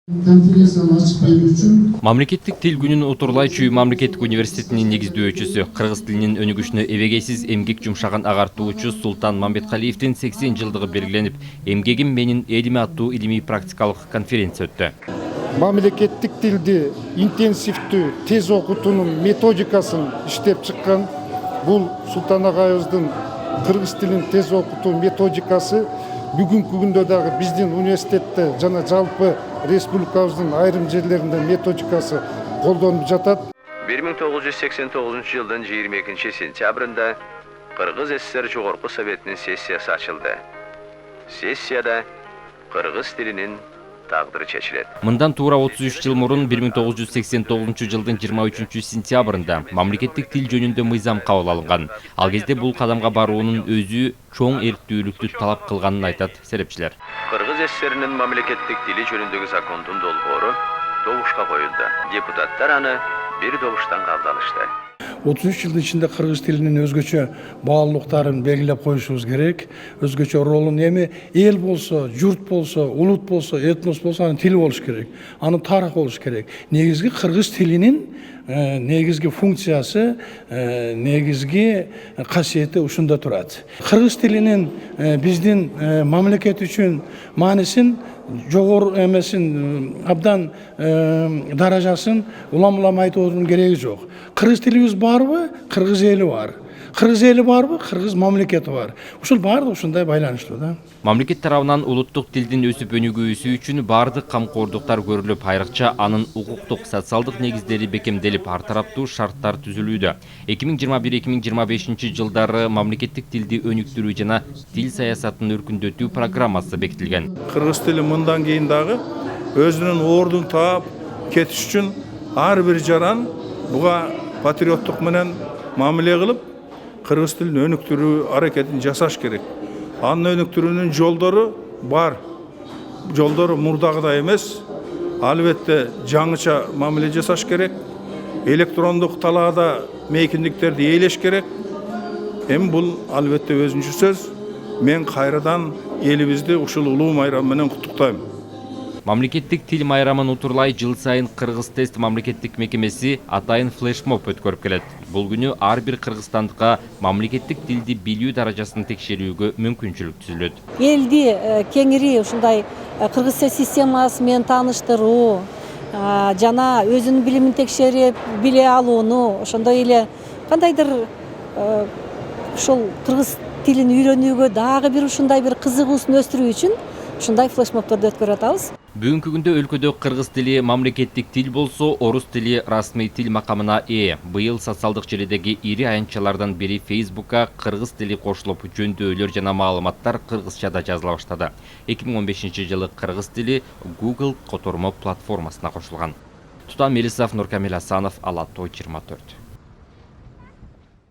Конференцияны ачык берүү үчүн Мамлекеттик тил күнүн Утурлайчу мамлекеттик университетинин негиздөөчүсү, кыргыз тилинин өнүгүшүнө эбегейсиз эмгек жумшаган агартуучу Султан Мамбеткалиевдин 80 жылдыгы белгиленип, эмгегим менин элиме аттуу илимий практикалык конференция өттү. Мамлекеттик тилди интенсивдүү тез окутуунун методикасын иштеп чыккан бул Султан агайыбыздын кыргыз тилин тез окутуу методикасы бүгүнкү күндө дагы биздин университетте жана жалпы республикабыздын айрым жерлеринде методикасы колдонуп жатат. 1989 жылдын 22 сентябрында Кыргыз ССР Жогорку Советинин сессиясы ачылды. Сессияда кыргыз тилинин тагдыры чечилет. Мындан туура 33 жыл мурун 1989 жылдын 23 сентябрында мамлекеттик тил жөнүндө мыйзам кабыл алынган. Ал кезде бул кадамга баруунун өзү чоң эрктүүлүктү талап кылганын айтат серепчилер. Кыргыз ССРинин мамлекеттик тили жөнүндөгү закондун долбоору добушка коюлду. Депутаттар аны бир добуштан кабыл алышты. 33 жылдын ичинде кыргыз тилинин өзгөчө баалуулуктарын белгилеп коюшубуз керек. Өзгөчө ролун эми эл болсо, журт болсо, улут болсо, этнос болсо анын тили болуш керек. Анын тарыхы болуш керек. Негизги кыргыз тилинин негизги функциясы, негизги касиети ушунда турат. Кыргыз тилинин биздин мамлекет үчүн маанисин жогору эмесин абдан даражасын улам айтуунун кереги жок. Кыргыз тилибиз барбы? Кыргыз эли бар. Кыргыз эли барбы? Кыргыз мамлекети бар. Ушул баардыгы ушундай байланыштуу да. Мамлекет тарабынан улуттук тилдин өсүп өнүгүүсү үчүн баардык камкордуктар көрүлүп, айрыкча анын укуктук, социалдык негиздери бекемделип, ар тараптуу шарттар түзүлүүдө. 2021-2025 жылдары мамлекеттик тилди өнүктүрүү жана тил саясатын өркүндөтүү программасы бекитилген. Кыргыз тили мындан кийин дагы өзүнүн ордун таап кетиш үчүн ар бир жаран буга патриоттук менен мамиле кылып, кыргыз тилин өнүктүрүү аракетин жасаш керек. Анын өнүктүрүүнүн жолдору бар. Жолдору мурдагыдай эмес. Албетте жаңыча мамиле жасаш керек. Электрондук талаада мейкиндиктерди ээлеш керек. Эми бул албетте өзүнчө сөз. Мен кайрадан элибизди ушул улуу майрам менен куттуктайм. Мамлекеттик тил майрамын Утурлай жыл сайын Кыргыз тест мамлекеттик мекемеси атайын флешмоб өткөрүп келет. Бул күнү ар бир кыргызстандыкка мамлекеттик тилди билүү даражасын текшерүүгө мүмкүнчүлүк түзүлөт. Элди кеңири ушундай кыргыз системасы менен тааныштыруу жана өзүнүн билимин текшерип биле алууну, ошондой эле кандайдыр ушул кыргыз тилин үйрөнүүгө дагы бир ушундай бир кызыгуусун өстүрүү үчүн ушундай флешмобторду өткөрүп атабыз. Бүгүнкү күндө өлкөдө кыргыз тили мамлекеттик тил болсо, орус тили расмий тил макамына ээ. Быйыл социалдык желидеги ири аянтчалардан бири Facebook'ка кыргыз тили кошулуп, жөндөөлөр жана маалыматтар кыргызчада жазыла баштады. 2015 жылы кыргыз тили Google котормо платформасына кошулган. Тутан Мелисов, Нуркамил Асанов, Ала Той 24.